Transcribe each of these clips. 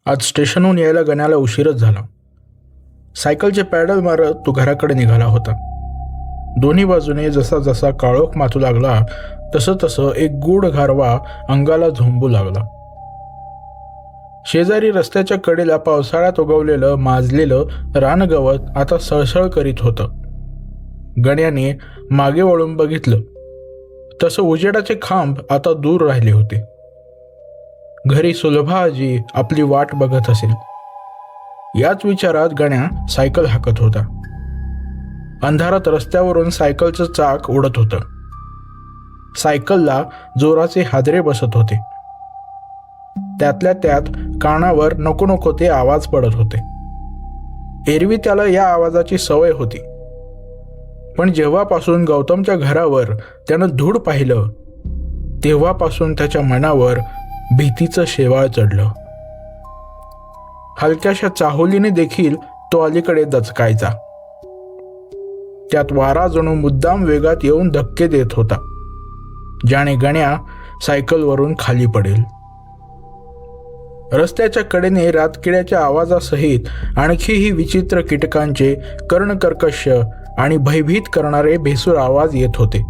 आज स्टेशनहून यायला गण्याला उशीरच झाला. सायकलचे पॅडल मारत तो घराकडे निघाला होता. दोन्ही बाजूने जसा जसा काळोख माचू लागला तसं तसं एक गूढ गारवा अंगाला झोंबू लागला. शेजारी रस्त्याच्या कडेला पावसाळ्यात उगवलेलं माजलेलं रानगवत आता सळसळ करीत होतं. गण्याने मागे वळून बघितलं तसं उजेडाचे खांब आता दूर राहिले होते. घरी सुलभा आजी आपली वाट बघत असेल याच विचारात गण्या सायकल हाकत होता. अंधारात रस्त्यावरून सायकलचं चाक उडत होतं. सायकलला जोराचे हादरे बसत होते. त्यातल्या त्यात कानावर नको नको ते आवाज पडत होते. एरवी त्याला या आवाजाची सवय होती, पण जेव्हापासून गौतमच्या घरावर त्यानं धूळ पाहिलं तेव्हापासून त्याच्या मनावर भीतीचं शेवाळ चढलं. हलक्याशा चाहुलीने देखील तो अलीकडे दचकायचा. त्यात वारा जणू मुद्दाम वेगात येऊन धक्के देत होता, ज्याने गण्या सायकलवरून खाली पडेल. रस्त्याच्या कडेने रातकिड्याच्या आवाजासहित आणखीही विचित्र कीटकांचे कर्णकर्कश आणि भयभीत करणारे भेसूर आवाज येत होते.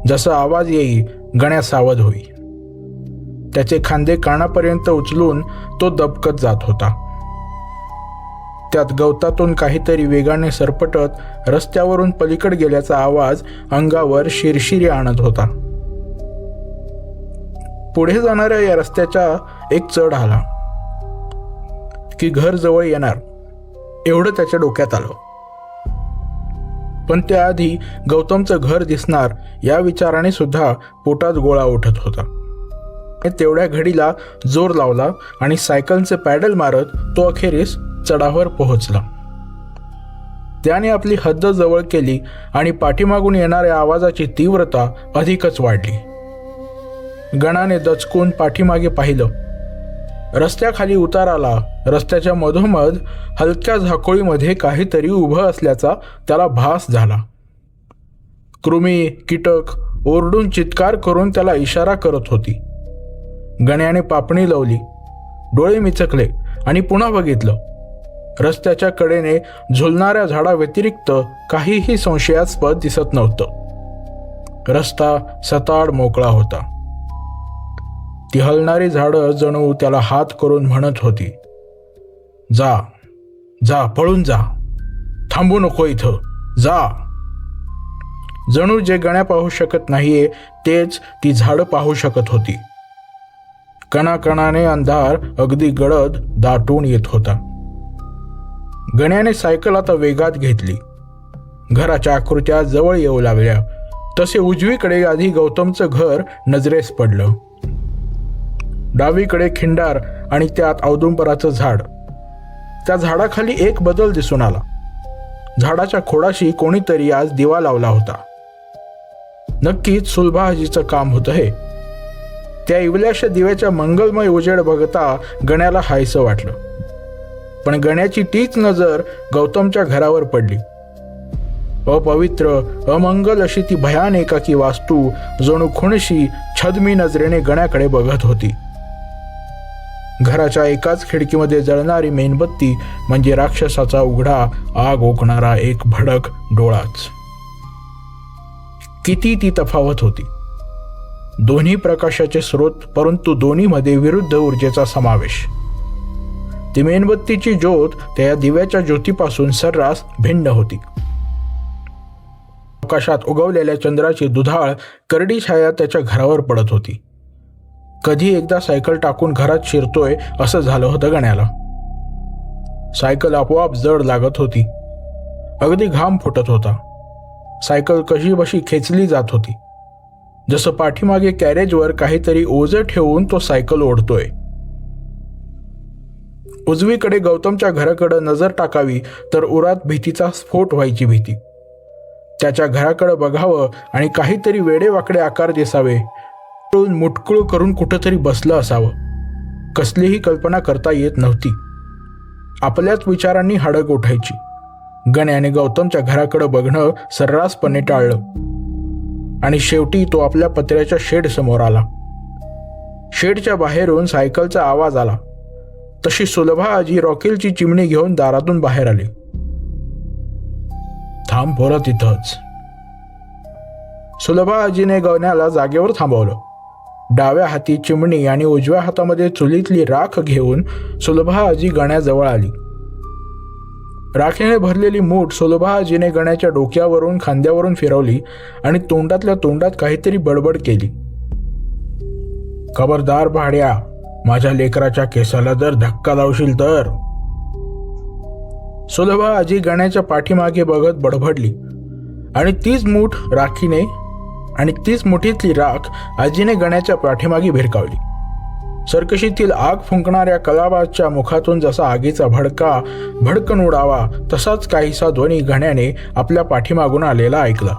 जसा आवाज येई गण्या सावध होई. त्याचे खांदे कानापर्यंत उचलून तो दबकत जात होता. त्यात गवतातून काहीतरी वेगाने सरपटत रस्त्यावरून पलीकडे गेल्याचा आवाज अंगावर शिरशिरी आणत होता. पुढे जाणाऱ्या या रस्त्याचा एक चढ आला की घर जवळ येणार एवढं त्याच्या डोक्यात आलं. पण त्याआधी गौतमचं घर दिसणार या विचाराने सुद्धा पोटात गोळा उठत होता. तेवढ्या घडीला जोर लावला आणि सायकलचे पॅडल मारत तो अखेरीस चढावर पोहोचला. त्याने आपली हद्द जवळ केली आणि पाठीमागून येणाऱ्या आवाजाची तीव्रता अधिकच वाढली. गणाने दचकून पाठीमागे पाहिलं. रस्त्याखाली उतार आला. रस्त्याच्या मधोमध हलक्या झाकोळीमध्ये काहीतरी उभं असल्याचा त्याला भास झाला. कृमी कीटक ओरडून चित्कार करून त्याला इशारा करत होती. गण्याने पापणी लावली, डोळे मिचकले आणि पुन्हा बघितलं. रस्त्याच्या कडेने झुलणाऱ्या झाडाव्यतिरिक्त काहीही संशयास्पद दिसत नव्हतं. रस्ता सताड मोकळा होता. ती हलणारी झाडं जणू त्याला हात करून म्हणत होती, जा जा, पळून जा, थांबू नको इथं, जा. जणू जे गण्या पाहू शकत नाहीये तेच ती झाडं पाहू शकत होती. कणाकणाने अंधार अगदी गडद दाटून येत होता. गण्याने सायकल आता वेगात घेतली. घराच्या आकृत्या जवळ येऊ लागल्या तसे उजवीकडे आधी गौतमचं घर नजरेस पडलं. डावीकडे खिंडार आणि त्यात औदुंबराचं झाड. त्या झाडाखाली एक बदल दिसून आला. झाडाच्या खोडाशी कोणीतरी आज दिवा लावला होता. नक्कीच सुलभा आजीचं काम होतं हे. त्या इवल्याशा दिव्याच्या मंगलमय उजेड बघता गण्याला हायसं वाटलं. पण गण्याची तीच नजर गौतमच्या घरावर पडली. अपवित्र अमंगल अशी ती भयान एकाकी वास्तू जणू खुणशी छद्मी नजरेने गण्याकडे बघत होती. घराच्या एकाच खिडकीमध्ये जळणारी मेणबत्ती म्हणजे राक्षसाचा उघडा आग ओकणारा एक भडक डोळाच. किती ती तफावत होती. दोन्ही प्रकाशाचे स्रोत, परंतु दोन्हीमध्ये विरुद्ध ऊर्जेचा समावेश. ती मेणबत्तीची ज्योत त्या दिव्याच्या ज्योतीपासून सर्रास भिन्न होती. आकाशात उगवलेल्या चंद्राची दुधाळ करडी छाया त्याच्या घरावर पडत होती. कधी एकदा सायकल टाकून घरात शिरतोय असं झालं होतं गण्याला. सायकल आपोआप जड लागत होती. अगदी घाम फुटत होता. सायकल कशीबशी खेचली जात होती, जसं पाठीमागे कॅरेजवर काहीतरी ओझं ठेवून तो सायकल ओढतोय. उजवीकडे गौतमच्या घराकडे नजर टाकावी तर उरात भीतीचा स्फोट व्हायची भीती. त्याच्या घराकडे बघावं आणि काहीतरी वेडेवाकडे आकार दिसावे, मुटकुळ करून कुठंतरी बसलं असावं. कसलीही कल्पना करता येत नव्हती. आपल्याच विचारांनी हाडं उठायची. गण्याने गौतमच्या घराकडे बघणं सर्रासपणे टाळलं आणि शेवटी तो आपल्या पत्र्याच्या शेड समोर आला. शेडच्या बाहेरून सायकलचा आवाज आला. तशी सुलभा आजी रॉकेलची चिमणी घेऊन दारातून बाहेर आली. थांब पोरं तिथंच. सुलभा आजीने गण्याला जागेवर थांबवलं. डाव्या हाती चिमणी आणि उजव्या हातामध्ये चुलीतली राख घेऊन सुलभा आजी गण्याजवळ आली. राखेने भरलेली मूठ सुलभा आजीने गण्याच्या डोक्यावरून खांद्यावरून फिरवली आणि तोंडातल्या तोंडात काहीतरी बडबड केली. खबरदार भाड्या, माझ्या लेकराच्या केसाला जर धक्का लावशील तर. सुलभा आजी गण्याच्या पाठीमागे बघत बडबडली आणि तीच मुठीतली राख आजीने गण्याच्या पाठीमागे भिरकावली. सर्कशीतील आग फुंकणाऱ्या कलाबाजच्या मुखातून जसा आगीचा भडकन उडावा तसाच काहीसा ध्वनी गण्याने आपल्या पाठीमागून आलेला ऐकला.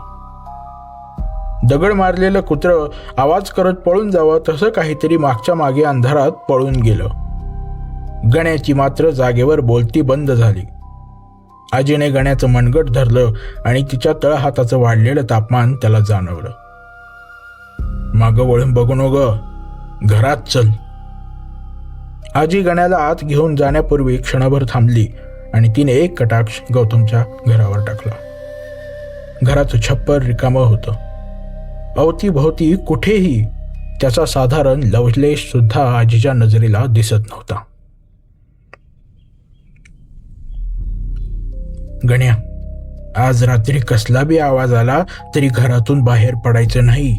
दगड मारलेलं कुत्रं आवाज करत पळून जावं तसं काहीतरी मागच्या मागे अंधारात पळून गेलं. गण्याची मात्र जागेवर बोलती बंद झाली. आजीने गण्याचं मनगट धरलं आणि तिच्या तळहाताचं वाढलेलं तापमान त्याला जाणवलं. मागं वळून बघू नको, घरात चल. आजी गण्याला आत घेऊन जाण्यापूर्वी क्षणभर थांबली आणि तिने एक कटाक्ष गौतमच्या घरावर टाकला. घराचं छप्पर रिकामं होतं. अवतीभोवती कुठेही त्याचा साधारण लवलेश सुद्धा आजीच्या नजरेला दिसत नव्हता. गण्या, आज रात्री कसला बी आवाज आला तरी घरातून बाहेर पडायचं नाही.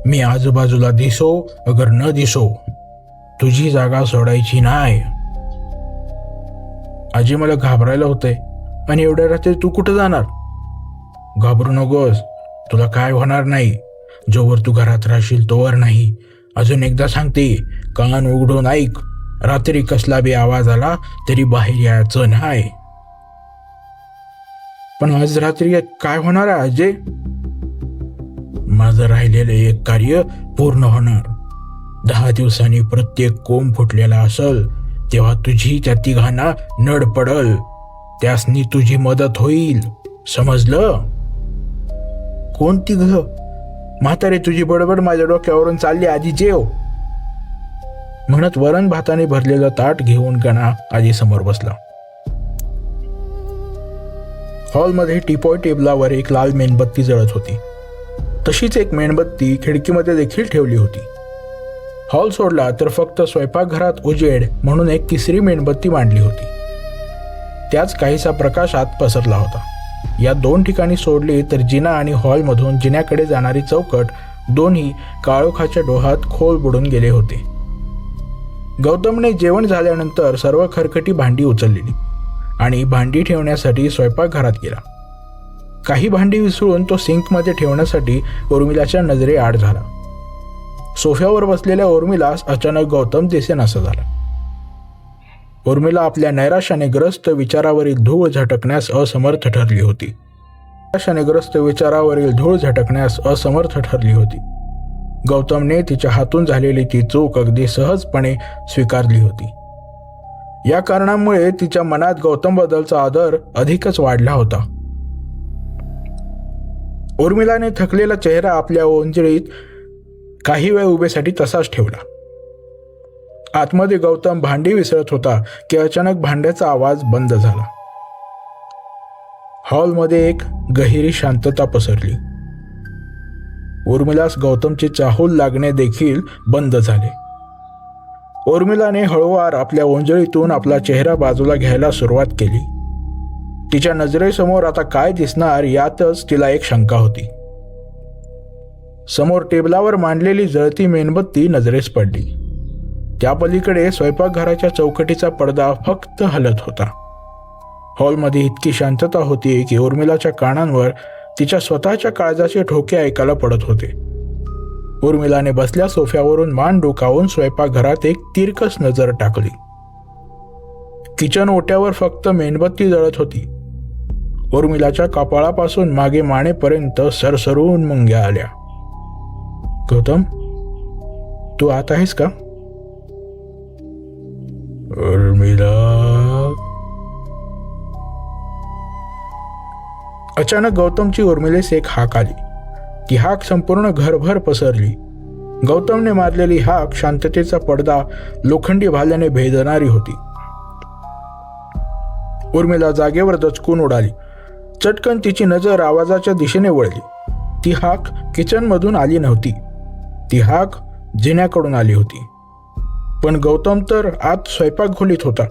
मी आजूबाजूला दिसो अगर न दिसो, तुझी जागा सोडायची नाही. आजी, मला घाबरायला होतंय. आणि एवढ्या रात्री तू कुठं जाणार? घाबरू नकोस, तुला काय होणार नाही. जोवर तू घरात राहशील तोवर नाही. अजून एकदा सांगते, कान उघडून ऐक. रात्री कसला बी आवाज आला तरी बाहेर यायचं नाही. पण आज रात्री काय होणार आहे अजय? माझं राहिलेलं एक कार्य पूर्ण होणार. 10 दिवसांनी प्रत्येक कोंब फुटलेला असल तेव्हा तुझी त्या तिघांना नड पडल. त्यासनी तुझी मदत होईल, समजलं? कोण तिघ? म्हातारे, तुझी बडबड माझ्या डोक्यावरून चालली. आधी जेव. म्हणत वरण भाताने भरलेलं ताट घेऊन गणा आजी समोर बसला. हॉलमध्ये टीपॉय टेबलावर एक लाल मेणबत्ती जळत होती. तशीच एक मेणबत्ती खिडकीमध्ये देखील ठेवली होती. हॉल सोडला तर फक्त स्वयंपाकघरात उजेड म्हणून एक तिसरी मेणबत्ती मांडली होती. त्याच काहीसा प्रकाश आत पसरला होता. या 2 ठिकाणी सोडली तर जिना आणि हॉलमधून जिन्याकडे जाणारी चौकट दोन्ही काळोखाच्या डोहात खोल बुडून गेले होते. गौतमने जेवण झाल्यानंतर सर्व खरकटी भांडी उचललेली आणि भांडी ठेवण्यासाठी स्वयंपाकघरात गेला. काही भांडी विसळून तो सिंकमध्ये ठेवण्यासाठी उर्मिलाच्या नजरे आड झाला. सोफ्यावर बसलेल्या उर्मिलास अचानक गौतम दिसेनासा झाला. उर्मिला आपल्या नैराश्याने ग्रस्त विचारावरील धूळ झटकण्यास असमर्थ ठरली होती. गौतमने तिच्या हातून झालेली ती चूक अगदी सहजपणे स्वीकारली होती. या कारणामुळे तिच्या मनात गौतमबद्दलचा आदर अधिकच वाढला होता. उर्मिलाने थकलेला चेहरा आपल्या ओंजळीत काही वेळ उभेसाठी तसाच ठेवला. आतमध्ये गौतम भांडी विसळत होता की अचानक भांड्याचा आवाज बंद झाला. हॉलमध्ये एक गहिरी शांतता पसरली. उर्मिलास गौतमची चाहूल लागणे देखील बंद झाले. उर्मिलाने हळूवार आपल्या ओंजळीतून आपला चेहरा बाजूला घ्यायला सुरुवात केली. तिच्या नजरेसमोर आता काय दिसणार यातच तिला एक शंका होती. समोर टेबलावर मांडलेली जळती मेणबत्ती नजरेस पडली. त्या पलीकडे स्वयंपाकघराच्या चौकटीचा पडदा फक्त हलत होता. हॉलमध्ये इतकी शांतता होती की उर्मिलाच्या कानांवर तिच्या स्वतःच्या काळजाचे ठोके ऐकायला पडत होते. उर्मिलाने बसल्या सोफ्यावरून मान डोकावून स्वयंपाकघरात एक तिरकस नजर टाकली. किचन ओट्यावर फक्त मेणबत्ती जळत होती. उर्मिलाच्या कपाळापासून मागे मानेपर्यंत सरसरून मुंग्या आल्या. गौतम, तू आत आहेस का? उर्मिला. अचानक गौतमची उर्मिलेस एक हाक आली. ती हाक संपूर्ण घरभर पसरली. गौतमने मारलेली हाक शांततेचा पडदा लोखंडी भाल्याने भेदणारी होती. उर्मिला जागेवर दचकून उडाली. चटकन तिची नजर आवाजाच्या दिशेने वळली. ती हाक किचनमधून आली नव्हती. ती हाक जिन्याकडून आली होती. पण गौतम तर आत स्वयंपाकखोलीत होता.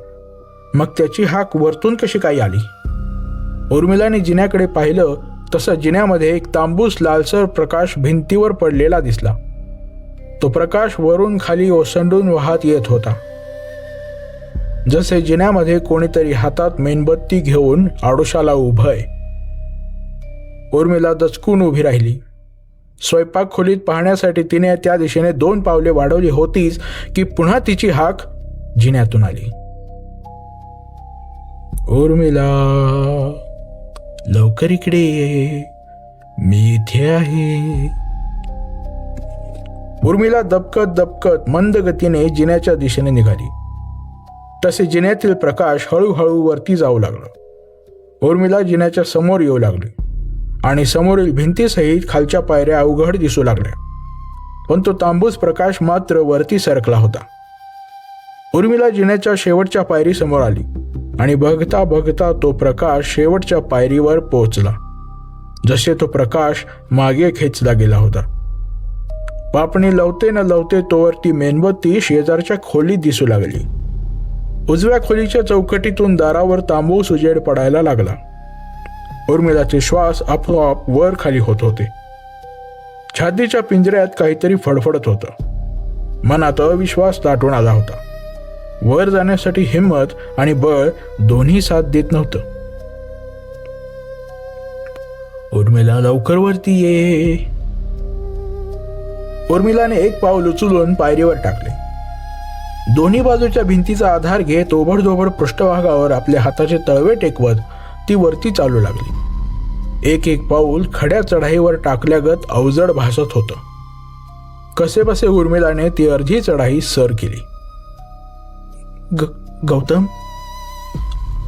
मग त्याची हाक वरतून कशी काय आली? उर्मिलाने जिन्याकडे पाहिलं तसं जिन्यामध्ये एक तांबूस लालसर प्रकाश भिंतीवर पडलेला दिसला. तो प्रकाश वरून खाली ओसंडून वाहत येत होता. जसे जिन्यामध्ये कोणीतरी हातात मेणबत्ती घेऊन आडोशाला उभंय. उर्मिला दचकून उभी राहिली. स्वयंपाक खोलीत पाहण्यासाठी तिने त्या दिशेने 2 पावले वाढवली होतीच की पुन्हा तिची हाक जिन्यातून आली. उर्मिला, लवकर इकडे ये, मी इथे आहे. उर्मिला दबकत दबकत मंद गतीने जिन्याच्या दिशेने निघाली. तसे जिन्यातील प्रकाश हळूहळू वरती जाऊ लागला. उर्मिला जिन्याच्या समोर येऊ लागली आणि समोरील भिंतीसहित खालच्या पायऱ्या अवघड दिसू लागल्या. पण तो तांबूस प्रकाश मात्र वरती सरकला होता. उर्मिला जिन्याच्या शेवटच्या पायरी समोर आली आणि बघता बघता तो प्रकाश शेवटच्या पायरीवर पोहोचला. जसे तो प्रकाश मागे खेचला गेला होता. पापणी लवते न लवते तोवर ती मेणबत्ती शेजारच्या खोलीत दिसू लागली. उजव्या खोलीच्या चौकटीतून दारावर तांबूस उजेड पडायला लागला. उर्मिलाचे श्वास आपोआप वर खाली होत होते. छातीच्या पिंजऱ्यात काहीतरी फडफडत होतं. मनात अविश्वास दाटून आला होता. वर जाण्यासाठी हिंमत आणि बळ दोन्ही साथ देत नव्हतं. उर्मिला, लवकर वरती ये. उर्मिलाने एक पाऊल उचलून पायरीवर टाकले. दोन्ही बाजूच्या भिंतीचा आधार घेत ओबडधोबड पृष्ठभागावर आपले हाताचे तळवे टेकवत ती वरती चालू लागली. एक एक पाऊल खड्या चढाईवर टाकल्यागत अवजड भासत होतं. कसेबसे उर्मिलाने ती अर्धी चढाई सर केली. गौतम?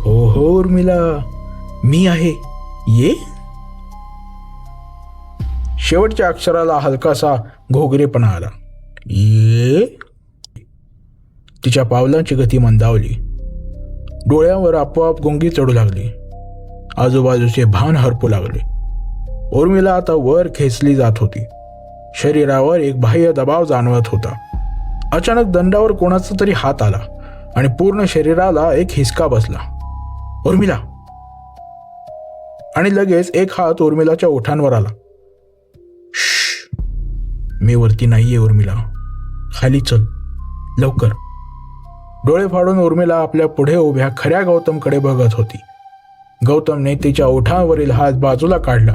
हो उर्मिला, मी आहे, ये. शेवटच्या अक्षराला हलकासा घोगरेपणा आला. ये. तिच्या पावलांची गती मंदावली. डोळ्यांवर आपोआप गुंगी चढू लागली. आजूबाजूचे भान हरपू लागले. उर्मिला आता वर खेचली जात होती. शरीरावर एक बाह्य दबाव जाणवत होता. अचानक दंडावर कोणाचा तरी हात आला आणि पूर्ण शरीराला एक हिसका बसला. उर्मिला. आणि लगेच एक हात उर्मिलाच्या ओठांवर आला. मी वरती नाहीये उर्मिला, खाली चल लवकर. डोळे फाडून उर्मिला आपल्या पुढे उभ्या खऱ्या गौतमकडे बघत होती. गौतमने तिच्या ओठांवरील हात बाजूला काढला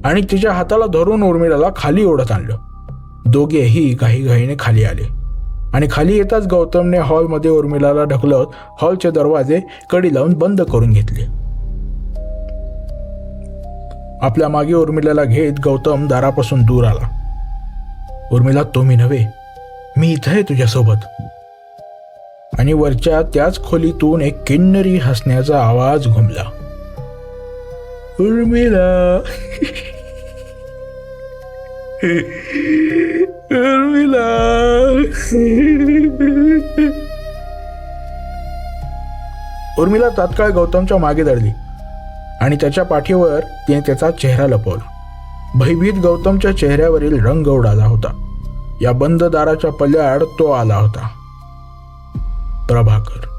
आणि तिच्या हाताला धरून उर्मिलाला खाली ओढत आणलं. दोघेही घाईघाईने खाली आले आणि खाली येताच गौतमने हॉलमध्ये उर्मिलाला ढकलत हॉलचे दरवाजे कडी लावून बंद करून घेतले. आपल्या मागे उर्मिलाला घेत गौतम दारापासून दूर आला. उर्मिला, तो मी नव्हे, मी इथं आहे तुझ्यासोबत. आणि वरच्या त्याच खोलीतून एक किन्नरी हसण्याचा आवाज घुमला. उर्मिला, उर्मिला. उर्मिला तात्काळ गौतमच्या मागे दडली आणि त्याच्या पाठीवर तिने त्याचा चेहरा लपवला. भयभीत गौतमच्या चेहऱ्यावरील रंग उडाला होता. या बंद दाराच्या पल्याआड तो आला होता. प्रभाकर.